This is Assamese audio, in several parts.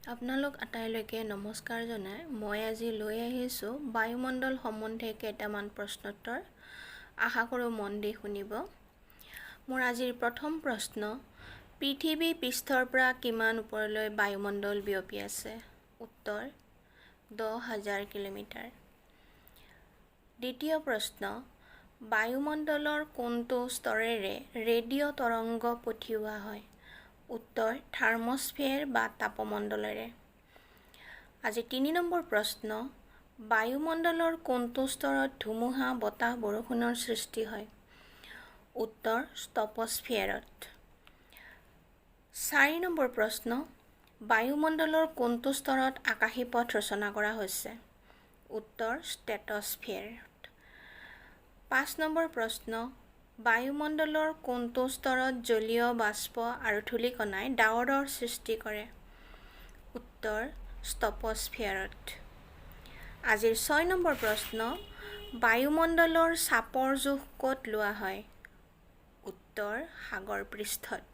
আপোনালোক আটাইলৈকে নমস্কাৰ জনাই মই আজি লৈ আহিছোঁ বায়ুমণ্ডল সম্বন্ধে কেইটামান প্ৰশ্নোত্তৰ। আশা কৰোঁ মন দি শুনিব। মোৰ আজিৰ প্ৰথম প্ৰশ্ন, পৃথিৱী পৃষ্ঠৰ পৰা কিমান ওপৰলৈ বায়ুমণ্ডল বিয়পি আছে? উত্তৰ 10,000 কিলোমিটাৰ। দ্বিতীয় প্ৰশ্ন, বায়ুমণ্ডলৰ কোনটো স্তৰেৰে ৰেডিঅ' তৰংগ পঠিওৱা হয়? উত্তৰ থাৰ্মস্ফিয়াৰ বা তাপমণ্ডলেৰে। আজি 3 নম্বৰ প্ৰশ্ন, বায়ুমণ্ডলৰ কোনটো স্তৰত ধুমুহা বতাহ বৰষুণৰ সৃষ্টি হয়? উত্তৰ ষ্ট্ৰপস্ফিয়াৰত। 4 নম্বৰ প্ৰশ্ন, বায়ুমণ্ডলৰ কোনটো স্তৰত আকাশী পথ ৰচনা কৰা হৈছে? উত্তৰ ষ্ট্ৰেটস্ফিয়াৰত। 5 নম্বৰ প্ৰশ্ন, বায়ুমণ্ডলৰ কোনটো স্তৰত জলীয় বাষ্প আৰু ধূলিকণাই ডাৱৰৰ সৃষ্টি কৰে? উত্তৰ ষ্ট্ৰপস্ফিয়াৰত। আজিৰ 6 নম্বৰ প্ৰশ্ন, বায়ুমণ্ডলৰ চাপৰ জোখ ক'ত লোৱা হয়? উত্তৰ সাগৰ পৃষ্ঠত।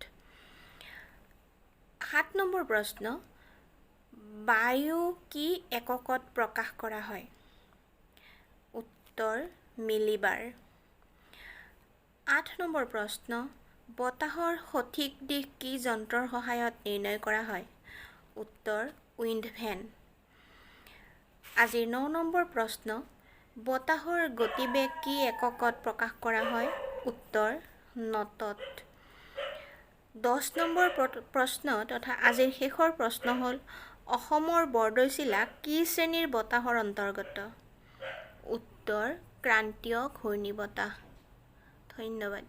7 নম্বৰ প্ৰশ্ন, বায়ু কি এককত প্ৰকাশ কৰা হয়? উত্তৰ মিলিবাৰ। 8 নম্বৰ প্ৰশ্ন, বতাহৰ সঠিক দিশ কি যন্ত্ৰৰ সহায়ত নিৰ্ণয় কৰা হয়? উত্তৰ উইণ্ড ভেন। আজিৰ 9 নম্বৰ প্ৰশ্ন, বতাহৰ গতিবেগ কি এককত প্ৰকাশ কৰা হয়? উত্তৰ নটত। 10 নম্বৰ প্ৰশ্ন তথা আজিৰ শেষৰ প্ৰশ্ন হ'ল, অসমৰ বৰদৈচিলা কি শ্ৰেণীৰ বতাহৰ অন্তৰ্গত? উত্তৰ ক্ৰান্তীয় ঘূৰ্ণীবতাহ। ধন্যবাদ।